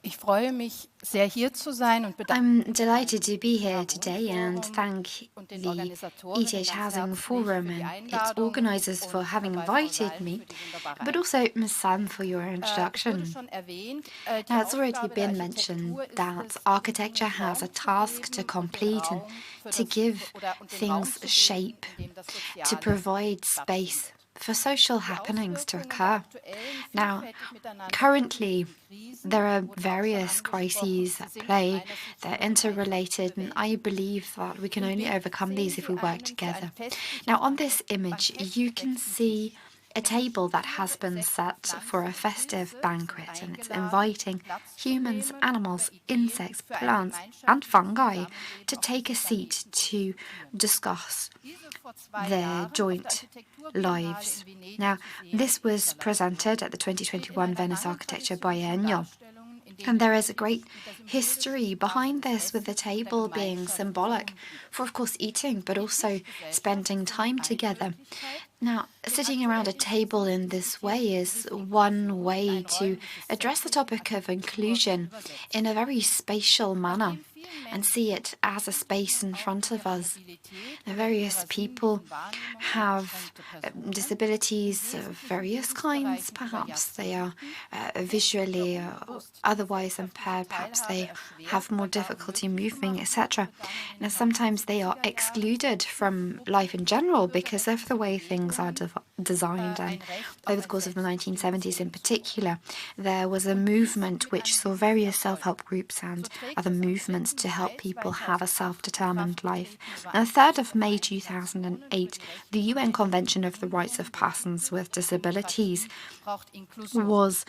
Ich freue mich sehr, hier zu sein und bedanke I'm delighted to be here today and Forum thank und den the Organisatorinnen ETH ganz Housing herzlich Forum für die and its Einladung organisers for und having bei Frau invited Salm me, für die wunderbare but Einführung. also Ms. Sam for your Es wurde introduction. schon erwähnt, die Now, it's already Aufgabe der been mentioned Architektur ist that es, den architecture Dingen has a Form zu task to geben und den complete and Raum für to das give und den Raum things zu geben, shape, in dem das to Soziale provide space stattfindet. for social Die happenings to Auswirkungen der occur. aktuellen, Now, vielfältig miteinander currently, verknüpften Krisen there are wurden auch schon various angesprochen. crises Sie at sind aus play. meiner Sicht They're nur gemeinsam zu interrelated, and I bewältigen. believe that we can Im only Bild overcome sehen these if Sie we work einen für ein together. festliches Now, on this image, you can bankettgedeckten see Tisch. a In die table that has Struktur been sechs set for a festive Pflanzengehölze sind banquet, and it's eingeladen, inviting Platz zu humans, nehmen animals, oder Ideen insects, für ein plants, and gemeinschaftliches fungi Zusammenleben to auf take a diesem seat Planeten zu to diskutieren. discuss Diese vor 2 their Jahren auf der joint Architekturbiennale lives. in Venedig Now, zu sehende this was Installation presented at the steht in 2021 einer Venice langen Architecture Tradition von Biennial. Darstellungen, in And denen there der is a great Tisch mit der symbolischen history Sprache behind des this, with the Essens und der table being Gemeinschaft symbolic verbunden for, wird. of course, eating, but Die also Tischgesellschaft spending ist somit time eine together. Möglichkeit, Now, den sitting around aktuell a table intensiv in this way diskutierten is Begriff one Inklusion in way ein to räumliches address the Setting in topic of Architektur zu inclusion in übersetzen. a very spatial manner Nachdem vielen and Menschen see it as a space in auch front in of ihrer us. Mobilität The oder in various ihrer people sinnlichen Wahrnehmung have eingeschränkte Personen in disabilities of wesentlichen various kinds. Lebensbereichen über Perhaps they are Jahrzehnten bewusst oder visually or unbewusst die otherwise gesellschaftliche impaired. Perhaps Teilhabe they erschwert have more oder gar difficulty unmöglich moving, gemacht wurde, etc. begannen in Now, den sometimes they are 1970er Jahren excluded from life in Initiativen general because of the bürgerrechtlicher way things are Bewegungen, designed. And ein Recht auf over the ein course of the 1970s in Selbstbestimmungsleben zu fordern. particular, there was a Und dies movement mit which einem saw gewissen various Erfolg. self-help groups So and trägt other das am 3. movements to help Mai people have a 2008 in Kraft self-determined life. getretene On the 3rd of Übereinkunft der May Vereinten Nationen über 2008, die the Rechte von UN Menschen Convention mit of the Rights of Behinderungen Persons betonte, with Disabilities Demokratie braucht Inklusion. was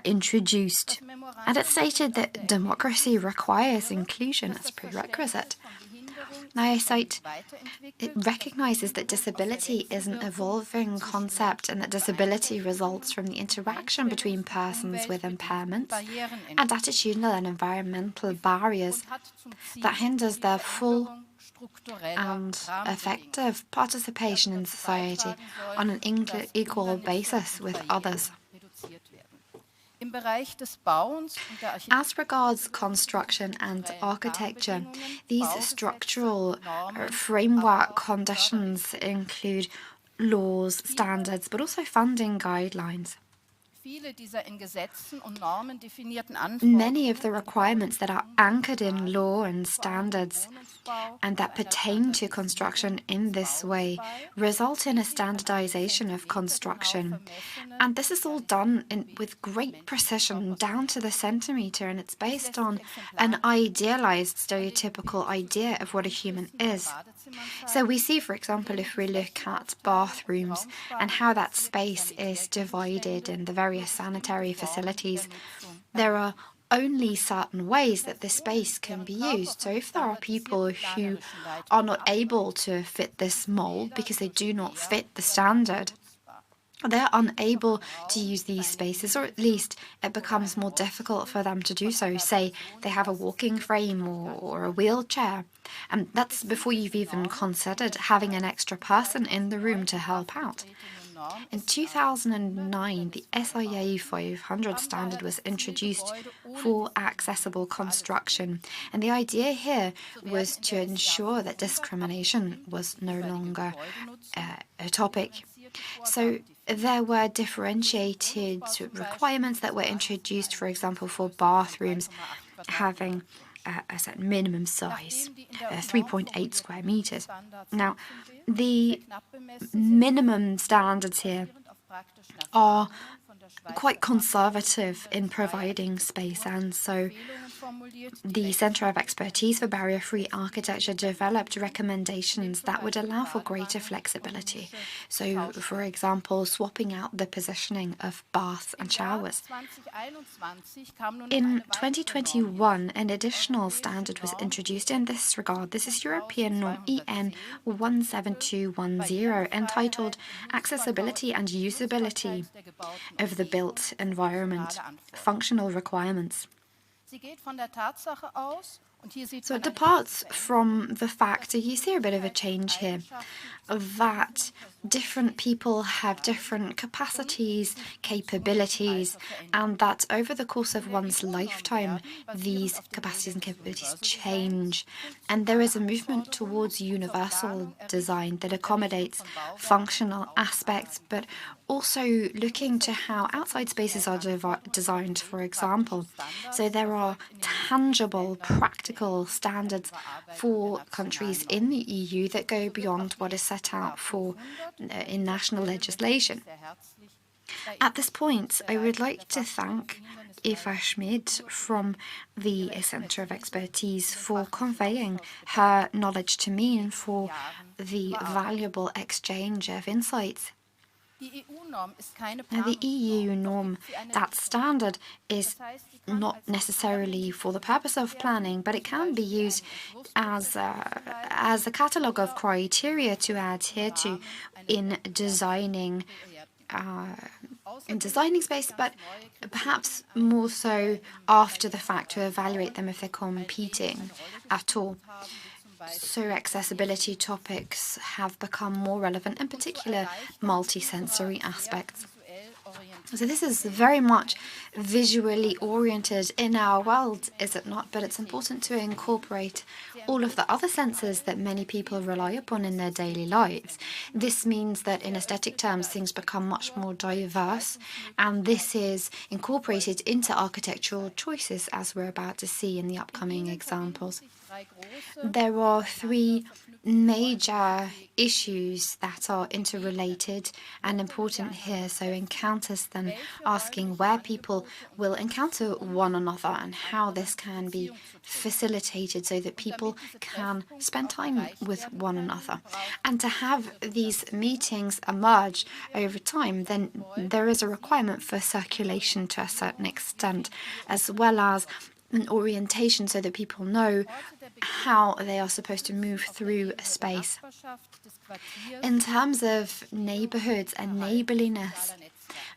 introduced, Das and it Memorandum stated beruht auf that der democracy Erkenntnis, requires inclusion dass as a das Verständnis prerequisite. von Behinderung Now, I sich cite ständig it weiterentwickelt und dass recognizes that Behinderung aus der disability is an Wechselwirkung evolving zwischen concept Menschen and that mit disability Beeinträchtigungen results from the und interaction between Einstellungs- und persons with umweltbedingten impairments Barrieren and entwickelt attitudinal and environmental barriers und hat zum that Ziel, hinders die their full Veränderung struktureller and Rahmenbedingungen, effective die also participation in dazu society beitragen on sollen, an dass equal Hindernisse basis und with others. Barrieren reduziert werden. Im Bereich des Bauens und der As Architektur regards gehören neben den construction and strukturellen architecture, Rahmenbedingungen, these Baugesetze, structural Normen, aber framework auch conditions Förderrichtlinien. include laws, Viele standards, but also funding guidelines. Viele dieser in Gesetzen und Normen definierten Many of the Anforderungen an requirements that are Bauentwicklung sind anchored in Basis, law and vor allem im standards Wohnungsbau, and zu that einer pertain to construction Standardisierung in des this Baus way bei, result in wie a sie an einem standardization of Zentimeter genau construction. vermessene And this is all done with Realitätsgewicht des great menschlichen precision Körpers down to the entsprechen. centimeter, and it's Dies based lässt sich on an exemplarisch idealized an den im stereotypical Bild zu idea sehenden of what a human Grundrissen der is. Badezimmern So we zeigen, see, for in example, denen if die we look at Flächenaufteilung und die bathrooms and Raumsparung how that realisiert und space is divided Sanitärgegenstände in the nur various bestimmte sanitary Formen der facilities, Nutzung there are ermöglicht. only certain ways that this Personen, space can deren be Körper used. So von den if there are people standardisierten who planerischen are Leitungen not able abweichen, to fit this sind mold Bäder because they nur do not schwer fit the oder gar nicht standard, nutzbar. they're Doch unable ein to Raum, use these seien sie spaces, or at Hilfe least it oder becomes ein more difficult Rollstuhl for them to do von so. einer Say Person they mit have a walking Assistenz frame noch gar nicht or a vorstellbar. wheelchair, and that's before you've Spezifische even Normen in considered der having an seit extra person in the room 2009 to in help Kraft out. getretenen Norm In SIA 500 für 2009, the messbare SIA Bauten 500 haben daher standard was das Ziel, introduced Gebäude ohne for Diskriminierung accessible für alle construction, zugänglich zu and the machen. idea here So werden was in to der SIA ensure that 500 discrimination abgestimmt auf was die no jeweilige longer Gebäudenutzung a topic. differenzierte So Vorgaben there definiert. were Für den differentiated Wohnungsbau zum Beispiel requirements gibt that es were Basics für introduced, eine for example, for Mindestgröße von bathrooms 3,8 having Quadratmetern pro a certain minimum size, Nachdem die in der Norm 3.8 formulierten square meters. Mindeststandards Now, nicht im Bild sehr the knapp bemessen sind, minimum wurden, standards here basierend auf praktischen are Erfahrungen von der Schweizer quite Fachstelle für conservative in hindernisfreie providing space, Architektur, and so Empfehlungen formuliert, die the Centre of Expertise for Rechtsverbindlichkeit Barrier-Free festlegend Architecture und developed verdeutlichen, indem recommendations zum that would Beispiel allow for greater Badewannen und flexibility. Dusche So, getauscht for werden können. example, swapping out the positioning of baths and Im Jahr showers. 2021 kam nun noch In eine weitere Norm 2021, hinzu, an die additional europäische standard was Norm introduced in EN this regard. This is European Norm EN 15210 mit dem Titel 17210, entitled Barrierefreiheit im Accessibility and Nutzbarkeit, Usability Nutzbarkeit der gebauten of the Umgebung built und environment, funktionale Anforderungen. functional requirements. Sie geht von der Tatsache aus, und hier sieht So it man eine departs gewisse Veränderung, from the fact, dass so you see a bit of a Persönlichkeits- und change here, Eigenschaften der that betroffenen different people have different capacities, capabilities, and that over the course of one's lifetime, these capacities and capabilities change. And there is a movement towards universal design that accommodates functional aspects, but also looking to how outside spaces are designed, for example. So there are tangible, practical standards for countries in the EU that go beyond what is set out for in national legislation. At this point, I would like to thank Eva Schmid from the Centre of Expertise for conveying her knowledge to me and for the valuable exchange of insights. Now, the EU norm, that standard, is not necessarily for the purpose of planning, but it can be used as a catalogue of criteria to adhere to in designing space, but perhaps more so after the fact to evaluate them if they're competing at all. So accessibility topics have become more relevant, in particular multisensory aspects. So this is very much visually oriented in our world, is it not? But it's important to incorporate all of the other senses that many people rely upon in their daily lives. This means that in aesthetic terms, things become much more diverse, and this is incorporated into architectural choices, as we're about to see in the upcoming examples. There are three major issues that are interrelated and important here. So encounters, then asking where people will encounter one another and how this can be facilitated so that people can spend time with one another. And to have these meetings emerge over time, then there is a requirement for circulation to a certain extent, as well as an orientation so that people know how they are supposed to move through a space. In terms of neighbourhoods and neighbourliness,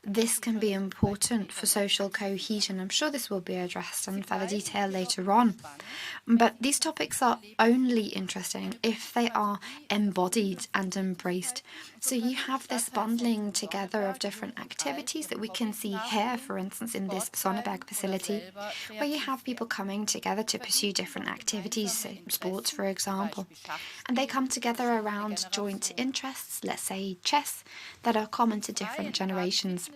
this can be important for social cohesion. I'm sure this will be addressed in further detail later on. But these topics are only interesting if they are embodied and embraced. So you have this bundling together of different activities that we can see here, for instance, in this Sonneberg facility, where you have people coming together to pursue different activities, say sports, for example. And they come together around joint interests, let's say chess, that are common to different generations.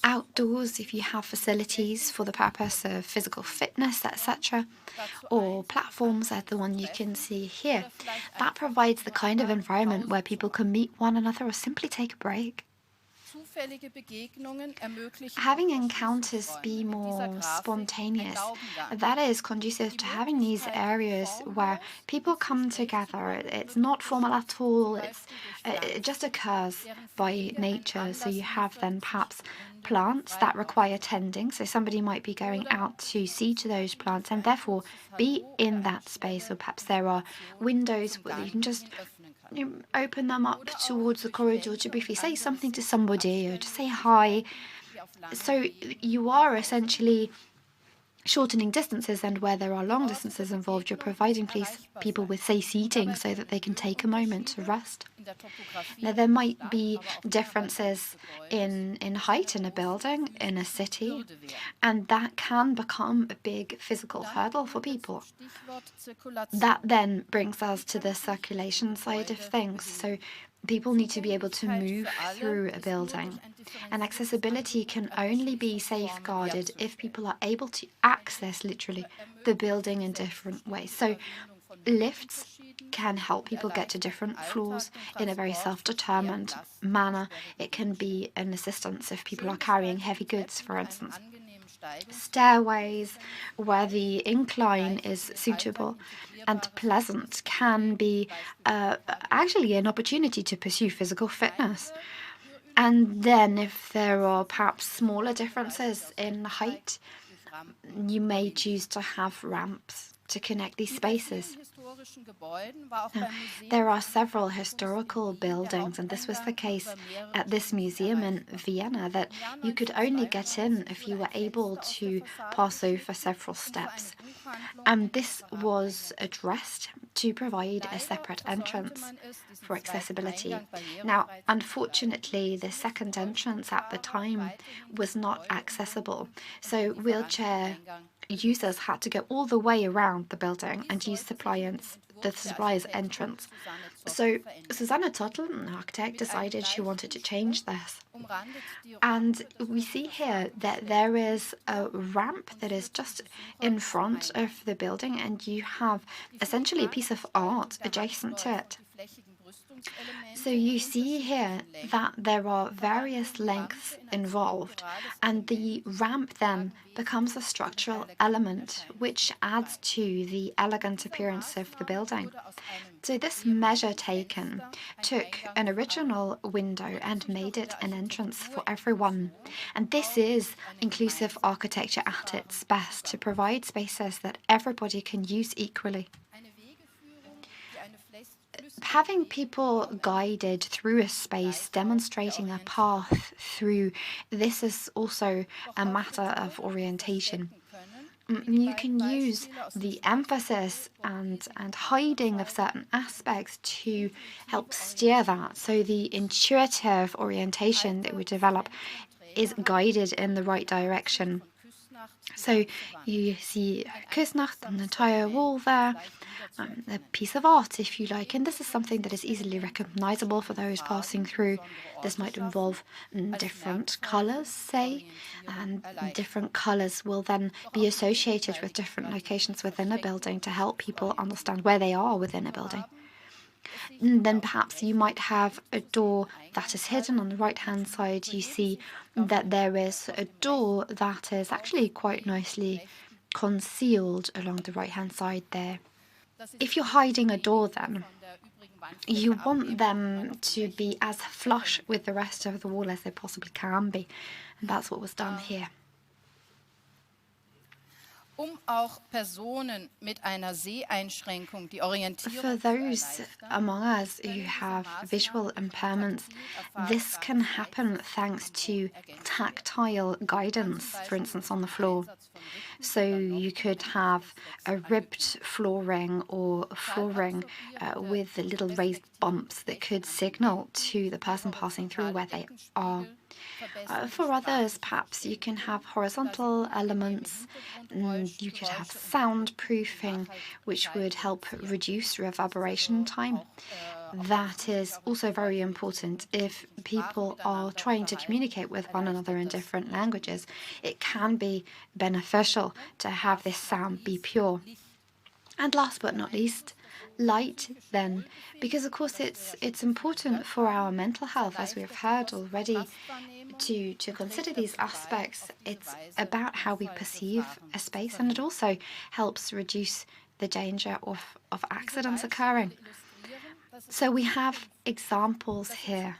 Outdoors, if you have facilities for the purpose of physical fitness, etc., or platforms like the one you can see here, that provides the kind of environment where people can meet one another or simply take a break. Having encounters be more spontaneous, that is conducive to having these areas where people come together. It's not formal at all, it just occurs by nature. So you have then perhaps plants that require tending, so somebody might be going out to see to those plants and therefore be in that space, or perhaps there are windows where you can just open them up towards the corridor to briefly say something to somebody or to say hi. So you are essentially shortening distances, and where there are long distances involved, you're providing people with, say, seating so that they can take a moment to rest. Now, there might be differences in height in a building, in a city, and that can become a big physical hurdle for people. That then brings us to the circulation side of things. So people need to be able to move through a building. And accessibility can only be safeguarded if people are able to access, literally, the building in different ways. So lifts can help people get to different floors in a very self-determined manner. It can be an assistance if people are carrying heavy goods, for instance. Stairways where the incline is suitable and pleasant can be actually an opportunity to pursue physical fitness. And then if there are perhaps smaller differences in height, you may choose to have ramps to connect these spaces. There are several historical buildings, and this was the case at this museum in Vienna, that you could only get in if you were able to pass over several steps. And this was addressed to provide a separate entrance for accessibility. Now, unfortunately, the second entrance at the time was not accessible, so wheelchair users had to go all the way around the building and use the supplier's entrance. So Susanne Tottel, an architect, decided she wanted to change this. And we see here that there is a ramp that is just in front of the building, and you have essentially a piece of art adjacent to it. So you see here that there are various lengths involved, and the ramp then becomes a structural element which adds to the elegant appearance of the building. So this measure taken took an original window and made it an entrance for everyone. And this is inclusive architecture at its best, to provide spaces that everybody can use equally. Having people guided through a space, demonstrating a path through, this is also a matter of orientation. You can use the emphasis and hiding of certain aspects to help steer that. So the intuitive orientation that we develop is guided in the right direction. So you see Küsnacht, an entire wall there, a piece of art, if you like, and this is something that is easily recognizable for those passing through. This might involve different colors, say, and different colors will then be associated with different locations within a building to help people understand where they are within a building. And then perhaps you might have a door that is hidden on the right-hand side. You see that there is a door that is actually quite nicely concealed along the right-hand side there. If you're hiding a door, then you want them to be as flush with the rest of the wall as they possibly can be, and that's what was done here. For those among us who have visual impairments, this can happen thanks to tactile guidance, for instance, on the floor. So you could have a ribbed flooring or flooring with little raised bumps that could signal to the person passing through where they are. For others, perhaps you can have horizontal elements, you could have soundproofing, which would help reduce reverberation time. That is also very important if people are trying to communicate with one another in different languages. It can be beneficial to have this sound be pure. And last but not least, light then, because of course it's important for our mental health, as we have heard already, to consider these aspects. It's about how we perceive a space, and it also helps reduce the danger of accidents occurring. So we have examples here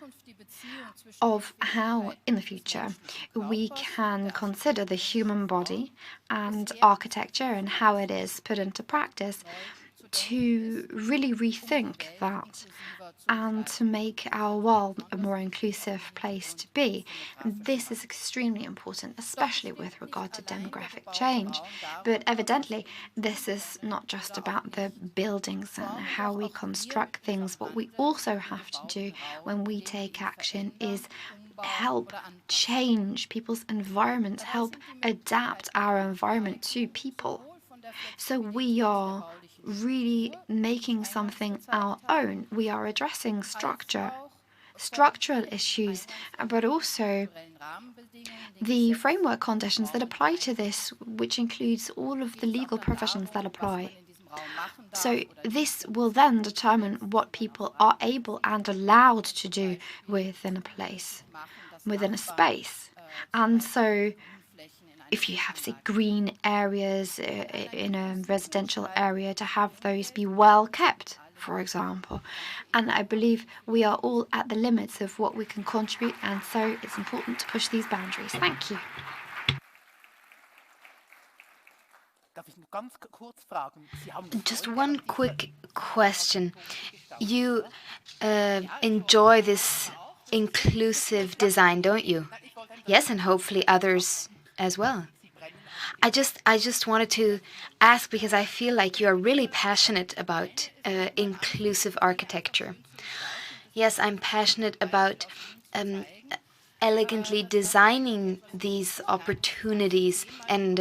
of how in the future we can consider the human body and architecture and how it is put into practice to really rethink that and to make our world a more inclusive place to be. And this is extremely important, especially with regard to demographic change. But evidently, this is not just about the buildings and how we construct things. What we also have to do when we take action is help change people's environments, help adapt our environment to people. So we are really making something our own. We are addressing structural issues, but also the framework conditions that apply to this, which includes all of the legal provisions that apply. So this will then determine what people are able and allowed to do within a place, within a space. And so if you have, say, green areas in a residential area, to have those be well kept, for example. And I believe we are all at the limits of what we can contribute, and so it's important to push these boundaries. Thank you. Just one quick question. You enjoy this inclusive design, don't you? Yes, and hopefully others as well. I just wanted to ask because I feel like you are really passionate about inclusive architecture. Yes, I'm passionate about elegantly designing these opportunities, and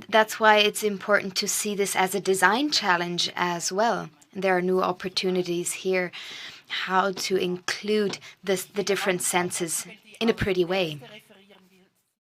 that's why it's important to see this as a design challenge as well. There are new opportunities here, how to include the different senses in a pretty way.